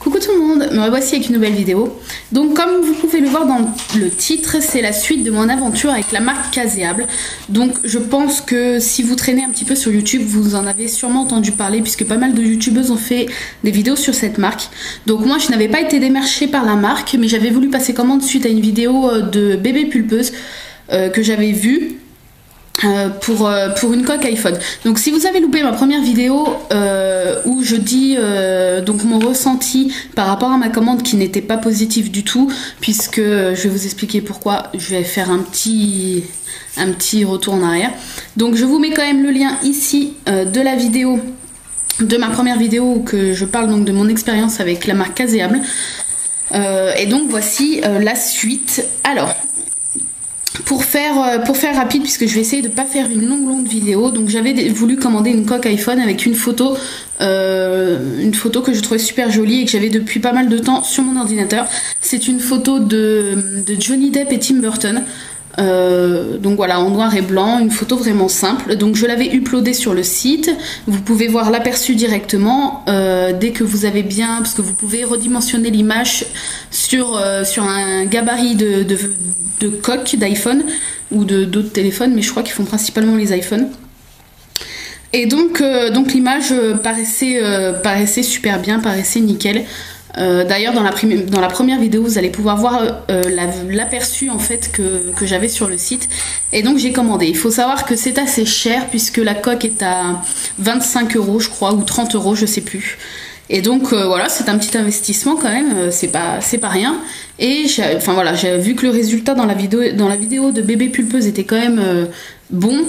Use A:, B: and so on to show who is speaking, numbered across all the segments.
A: Coucou tout le monde, me revoici avec une nouvelle vidéo. Donc comme vous pouvez le voir dans le titre, c'est la suite de mon aventure avec la marque Caséable. Donc je pense que si vous traînez un petit peu sur YouTube, vous en avez sûrement entendu parler puisque pas mal de youtubeuses ont fait des vidéos sur cette marque. Donc moi je n'avais pas été démarchée par la marque, mais j'avais voulu passer commande suite à une vidéo de bébé pulpeuse que j'avais vue. Pour une coque iPhone. Donc si vous avez loupé ma première vidéo où je dis donc mon ressenti par rapport à ma commande qui n'était pas positif du tout, puisque je vais vous expliquer pourquoi, je vais faire un petit retour en arrière. Donc je vous mets quand même le lien ici de la vidéo, de ma première vidéo où que je parle donc de mon expérience avec la marque Caséable. Et donc voici la suite. Alors pour faire rapide, puisque je vais essayer de ne pas faire une longue vidéo, donc j'avais voulu commander une coque iPhone avec une photo que je trouvais super jolie et que j'avais depuis pas mal de temps sur mon ordinateur. C'est une photo de Johnny Depp et Tim Burton. Donc voilà, en noir et blanc, une photo vraiment simple. Donc je l'avais uploadée sur le site, vous pouvez voir l'aperçu directement dès que vous avez bien, parce que vous pouvez redimensionner l'image sur un gabarit de coque d'iPhone ou d'autres téléphones, mais je crois qu'ils font principalement les iPhones. Et donc l'image paraissait super bien, paraissait nickel. D'ailleurs dans la première vidéo vous allez pouvoir voir l'aperçu en fait que j'avais sur le site, et donc j'ai commandé. Il faut savoir que c'est assez cher puisque la coque est à 25 € je crois, ou 30 € je sais plus. Et donc voilà, c'est un petit investissement quand même, c'est pas rien. Et j'ai vu que le résultat dans la vidéo de bébé pulpeuse était quand même bon,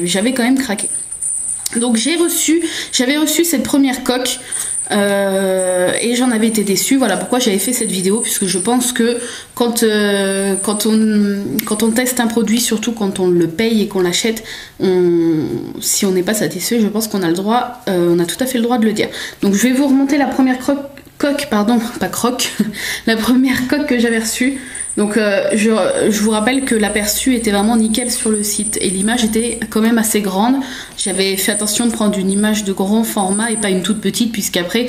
A: j'avais quand même craqué. Donc j'avais reçu cette première coque et j'en avais été déçue. Voilà pourquoi j'avais fait cette vidéo, puisque je pense que quand on teste un produit, surtout quand on le paye et qu'on l'achète, si on n'est pas satisfait, je pense qu'on a le droit, on a tout à fait le droit de le dire. Donc je vais vous remonter la première la première coque que j'avais reçue. Donc je vous rappelle que l'aperçu était vraiment nickel sur le site et l'image était quand même assez grande. J'avais fait attention de prendre une image de grand format et pas une toute petite, puisqu'après,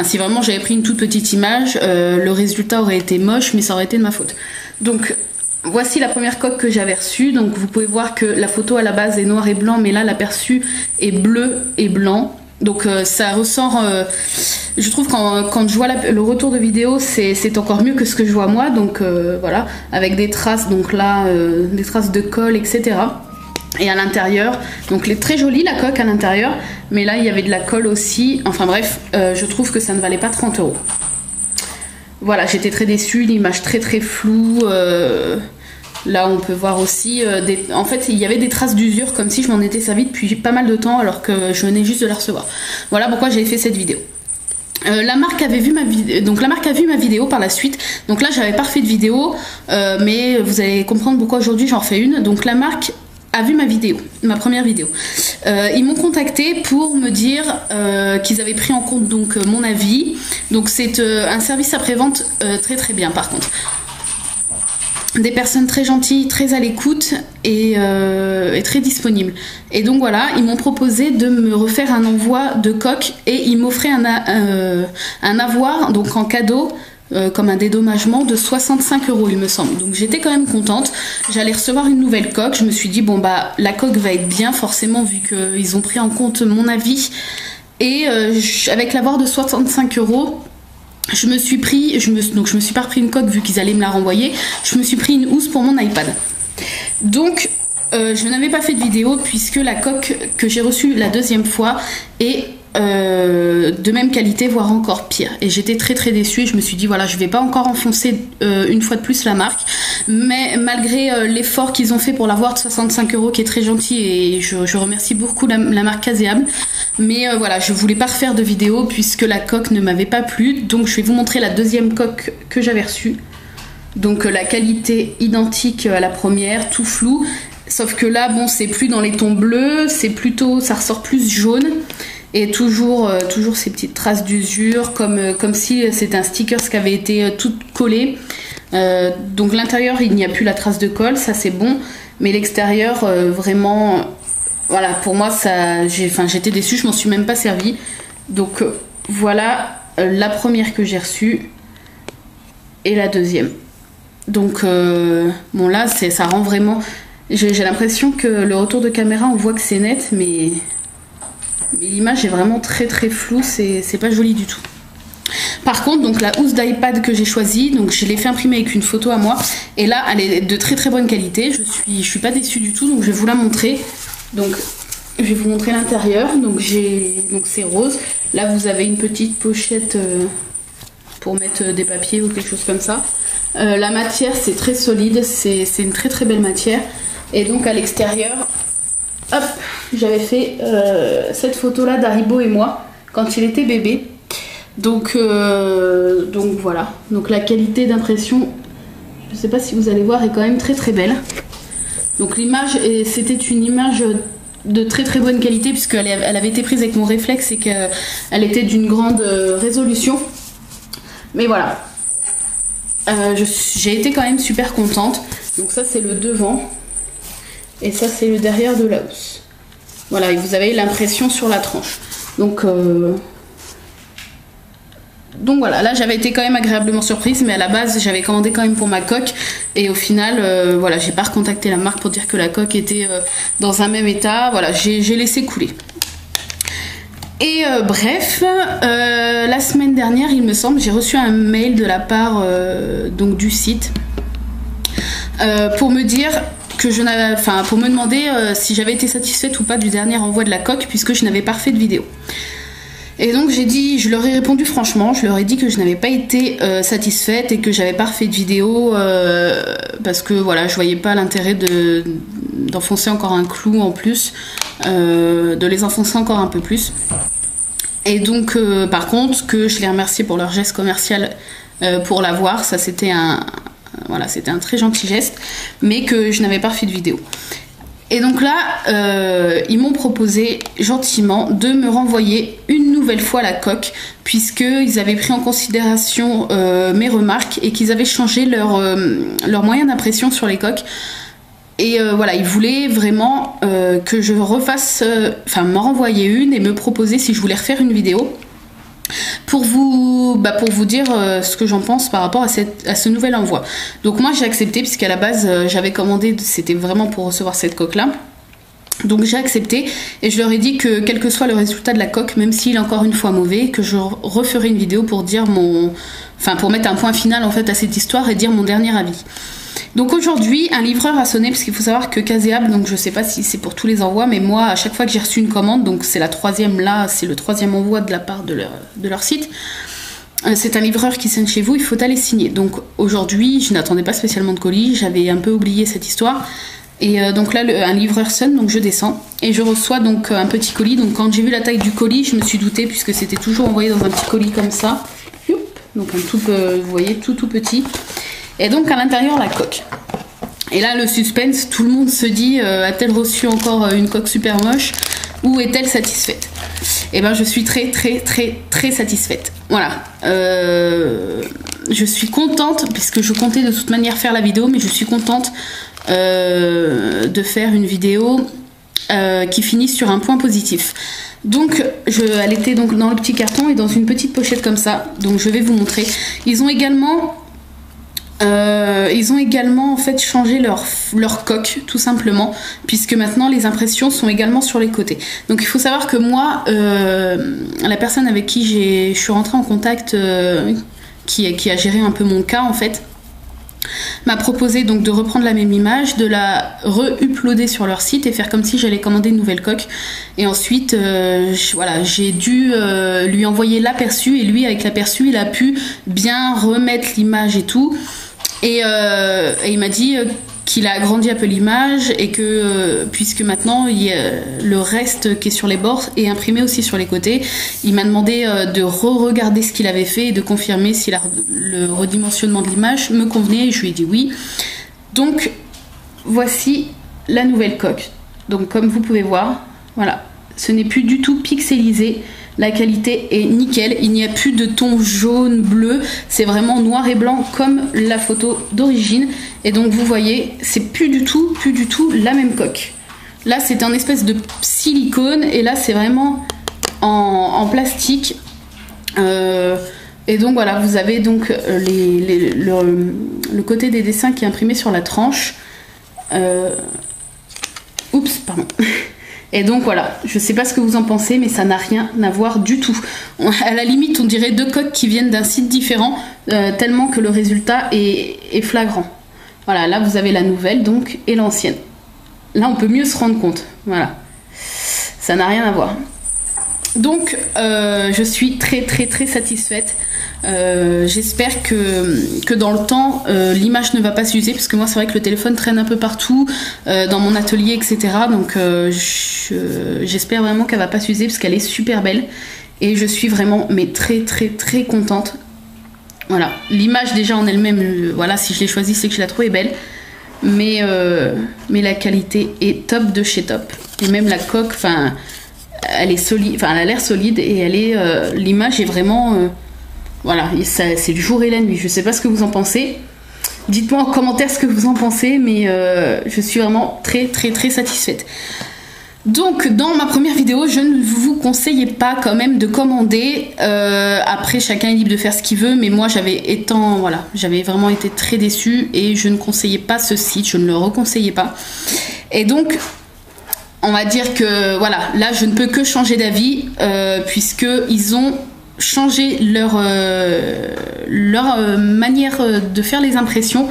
A: si vraiment j'avais pris une toute petite image, le résultat aurait été moche, mais ça aurait été de ma faute. Donc voici la première coque que j'avais reçue. Donc vous pouvez voir que la photo à la base est noir et blanc, mais là l'aperçu est bleu et blanc. Donc ça ressort, je trouve quand je vois le retour de vidéo, c'est encore mieux que ce que je vois moi. Donc voilà, avec des traces, donc là des traces de colle, etc. Et à l'intérieur, donc très jolie la coque à l'intérieur, mais là il y avait de la colle aussi. Enfin bref, je trouve que ça ne valait pas 30 €. Voilà, j'étais très déçue, l'image très floue. Là on peut voir aussi, en fait il y avait des traces d'usure, comme si je m'en étais servi depuis pas mal de temps alors que je venais juste de la recevoir. Voilà pourquoi j'ai fait cette vidéo. La marque avait vu ma vidéo par la suite. Donc là j'avais pas refait de vidéo, mais vous allez comprendre pourquoi aujourd'hui j'en refais une. Donc la marque a vu ma première vidéo. Ils m'ont contacté pour me dire qu'ils avaient pris en compte donc mon avis. Donc c'est un service après-vente très bien par contre. Des personnes très gentilles, très à l'écoute et très disponibles. Et donc voilà, ils m'ont proposé de me refaire un envoi de coque et ils m'offraient un avoir donc en cadeau, comme un dédommagement de 65 € il me semble. Donc j'étais quand même contente, j'allais recevoir une nouvelle coque. Je me suis dit bon bah la coque va être bien forcément vu qu'ils ont pris en compte mon avis. Et avec l'avoir de 65 €, je me suis pas repris une coque vu qu'ils allaient me la renvoyer. Je me suis pris une housse pour mon iPad. Donc je n'avais pas fait de vidéo puisque la coque que j'ai reçue la deuxième fois est de même qualité, voire encore pire. Et j'étais très déçue et je me suis dit voilà, je vais pas encore enfoncer une fois de plus la marque. Mais malgré l'effort qu'ils ont fait pour l'avoir de 65 € qui est très gentil, et je remercie beaucoup la marque Caséable. Mais voilà, je voulais pas refaire de vidéo puisque la coque ne m'avait pas plu. Donc je vais vous montrer la deuxième coque que j'avais reçue. Donc la qualité identique à la première, tout flou. Sauf que là, bon, c'est plus dans les tons bleus, c'est plutôt, ça ressort plus jaune. Et toujours ces petites traces d'usure, comme si c'était un sticker qui avait été tout collé. Donc l'intérieur, il n'y a plus la trace de colle, ça c'est bon. Mais l'extérieur, vraiment, voilà, pour moi, j'étais déçue, je m'en suis même pas servie. Donc voilà la première que j'ai reçue et la deuxième. Donc bon là ça rend vraiment... J'ai l'impression que le retour de caméra on voit que c'est net, mais l'image est vraiment très très floue, c'est pas joli du tout. Par contre, donc la housse d'iPad que j'ai choisie, donc je l'ai fait imprimer avec une photo à moi, et là elle est de très très bonne qualité. Je suis pas déçue du tout, donc je vais vous la montrer. Donc je vais vous montrer l'intérieur. Donc c'est rose. Là vous avez une petite pochette pour mettre des papiers ou quelque chose comme ça. La matière c'est très solide, c'est une très très belle matière. Et donc à l'extérieur, hop, j'avais fait cette photo là d'Haribo et moi quand il était bébé. Donc voilà, donc la qualité d'impression, je sais pas si vous allez voir, est quand même très très belle. Donc l'image, c'était une image de très très bonne qualité puisqu'elle avait été prise avec mon réflexe et qu'elle était d'une grande résolution. Mais voilà, j'ai été quand même super contente. Donc ça c'est le devant et ça c'est le derrière de la housse. Voilà, et vous avez l'impression sur la tranche. Donc voilà, là j'avais été quand même agréablement surprise, mais à la base j'avais commandé quand même pour ma coque et au final voilà, j'ai pas recontacté la marque pour dire que la coque était dans un même état. Voilà, j'ai laissé couler. Et bref, la semaine dernière il me semble, j'ai reçu un mail de la part donc du site pour me dire que je n'avais, enfin pour me demander si j'avais été satisfaite ou pas du dernier envoi de la coque puisque je n'avais pas refait de vidéo. Et donc je leur ai répondu franchement, je leur ai dit que je n'avais pas été satisfaite et que j'avais pas refait de vidéo parce que voilà, je voyais pas l'intérêt d'enfoncer encore un clou en plus, de les enfoncer encore un peu plus. Et donc par contre que je les remerciais pour leur geste commercial pour l'avoir, ça c'était voilà, c'était un très gentil geste, mais que je n'avais pas refait de vidéo. Et donc là, ils m'ont proposé gentiment de me renvoyer une nouvelle fois la coque, puisqu'ils avaient pris en considération mes remarques et qu'ils avaient changé leur moyen d'impression sur les coques. Et voilà, ils voulaient vraiment que je refasse, m'en renvoyer une et me proposer si je voulais refaire une vidéo pour vous dire ce que j'en pense par rapport à ce nouvel envoi. Donc moi j'ai accepté puisqu'à la base j'avais commandé, c'était vraiment pour recevoir cette coque là. Donc j'ai accepté et je leur ai dit que quel que soit le résultat de la coque, même s'il est encore une fois mauvais, que je referai une vidéo pour dire pour mettre un point final en fait à cette histoire et dire mon dernier avis. Donc aujourd'hui, un livreur a sonné parce qu'il faut savoir que Caseable, donc je sais pas si c'est pour tous les envois, mais moi à chaque fois que j'ai reçu une commande, donc c'est la troisième là, c'est le troisième envoi de la part de leur site, c'est un livreur qui sonne chez vous, il faut aller signer. Donc aujourd'hui, je n'attendais pas spécialement de colis, j'avais un peu oublié cette histoire. Et donc là, un livreur sonne, donc je descends et je reçois donc un petit colis. Donc quand j'ai vu la taille du colis, je me suis doutée puisque c'était toujours envoyé dans un petit colis comme ça. Donc un tout, vous voyez, tout petit. Et donc à l'intérieur la coque. Et là le suspense, tout le monde se dit a-t-elle reçu encore une coque super moche ou est-elle satisfaite? Et ben je suis très très très très satisfaite. Voilà. Je suis contente puisque je comptais de toute manière faire la vidéo, mais je suis contente de faire une vidéo qui finit sur un point positif. Donc elle était donc dans le petit carton et dans une petite pochette comme ça. Donc je vais vous montrer. Ils ont également en fait changé leur coque tout simplement, puisque maintenant les impressions sont également sur les côtés. Donc il faut savoir que moi, la personne avec qui je suis rentrée en contact, qui a géré un peu mon cas en fait, m'a proposé donc de reprendre la même image, de la re-uploader sur leur site et faire comme si j'allais commander une nouvelle coque. Et ensuite, voilà, j'ai dû lui envoyer l'aperçu et lui, avec l'aperçu, il a pu bien remettre l'image et tout. Et il m'a dit qu'il a agrandi un peu l'image et que puisque maintenant le reste qui est sur les bords est imprimé aussi sur les côtés, il m'a demandé de re-regarder ce qu'il avait fait et de confirmer si le redimensionnement de l'image me convenait et je lui ai dit oui. Donc voici la nouvelle coque. Donc comme vous pouvez voir, voilà, ce n'est plus du tout pixelisé. La qualité est nickel, il n'y a plus de ton jaune, bleu, c'est vraiment noir et blanc comme la photo d'origine. Et donc vous voyez, c'est plus du tout la même coque. Là c'est un espèce de silicone et là c'est vraiment en plastique. Et donc voilà, vous avez donc le côté des dessins qui est imprimé sur la tranche. Oups, pardon. Et donc voilà, je sais pas ce que vous en pensez, mais ça n'a rien à voir du tout. À la limite, on dirait deux coques qui viennent d'un site différent, tellement que le résultat est flagrant. Voilà, là vous avez la nouvelle donc et l'ancienne. Là on peut mieux se rendre compte. Voilà, ça n'a rien à voir. Donc je suis très satisfaite. J'espère que dans le temps l'image ne va pas s'user, parce que moi c'est vrai que le téléphone traîne un peu partout dans mon atelier, etc. Donc j'espère vraiment qu'elle va pas s'user, parce qu'elle est super belle et je suis vraiment mais très contente. Voilà, l'image déjà en elle-même, voilà, si je l'ai choisie c'est que je la trouvais belle, mais la qualité est top de chez top, et même la coque, enfin elle est solide, enfin elle a l'air solide, et elle est l'image est vraiment voilà, c'est le jour et la nuit. Je sais pas ce que vous en pensez, dites-moi en commentaire ce que vous en pensez, mais je suis vraiment très satisfaite. Donc dans ma première vidéo, je ne vous conseillais pas quand même de commander. Après chacun est libre de faire ce qu'il veut, mais moi j'avais vraiment été très déçue et je ne conseillais pas ce site, je ne le reconseillais pas. Et donc on va dire que voilà, là je ne peux que changer d'avis, puisque ils ont changé leur manière de faire les impressions,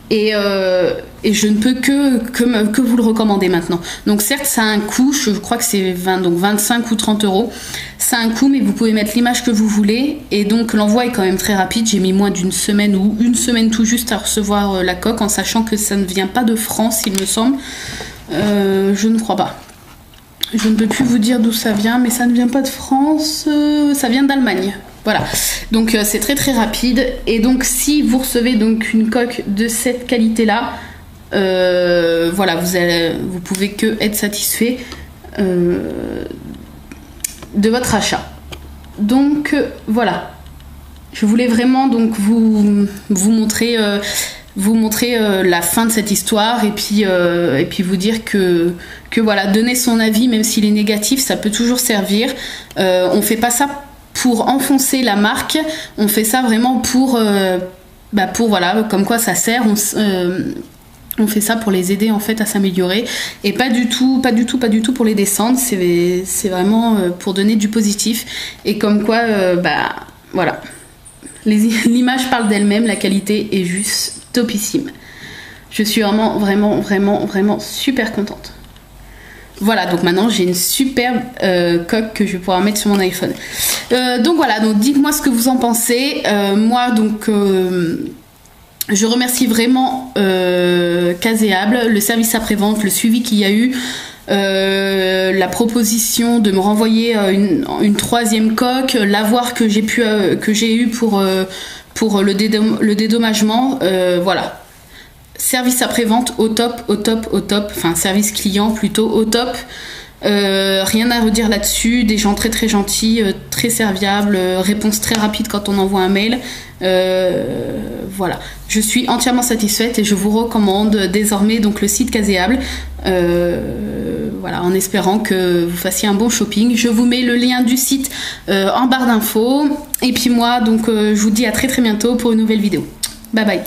A: et je ne peux que vous le recommander maintenant. Donc certes ça a un coût, je crois que c'est 25 ou 30 €. Ça a un coût, mais vous pouvez mettre l'image que vous voulez, et donc l'envoi est quand même très rapide. J'ai mis moins d'une semaine ou une semaine tout juste à recevoir la coque, en sachant que ça ne vient pas de France, il me semble. Je ne crois pas. Je ne peux plus vous dire d'où ça vient, mais ça ne vient pas de France, ça vient d'Allemagne. Voilà, donc c'est très rapide. Et donc si vous recevez donc une coque de cette qualité-là, voilà, vous pouvez que être satisfait de votre achat. Donc voilà, je voulais vraiment donc vous montrer la fin de cette histoire, et puis vous dire que voilà, donner son avis, même s'il est négatif, ça peut toujours servir. On fait pas ça pour enfoncer la marque, on fait ça vraiment pour voilà, comme quoi ça sert. On fait ça pour les aider en fait à s'améliorer, et pas du tout pour les descendre. C'est vraiment pour donner du positif, et comme quoi voilà, l'image parle d'elle-même, la qualité est juste topissime. Je suis vraiment super contente. Voilà, donc maintenant j'ai une superbe coque que je vais pouvoir mettre sur mon iPhone. Donc voilà, donc dites-moi ce que vous en pensez. Moi donc je remercie vraiment Caseable, le service après-vente, le suivi qu'il y a eu, la proposition de me renvoyer une troisième coque, l'avoir que j'ai eu pour le dédommagement. Voilà, service après-vente au top, enfin service client plutôt au top. Rien à redire là-dessus, des gens très gentils, très serviables, réponse très rapide quand on envoie un mail. Voilà, je suis entièrement satisfaite, et je vous recommande désormais donc le site Caseable. Voilà, en espérant que vous fassiez un bon shopping. Je vous mets le lien du site en barre d'infos, et puis moi donc je vous dis à très bientôt pour une nouvelle vidéo. Bye bye.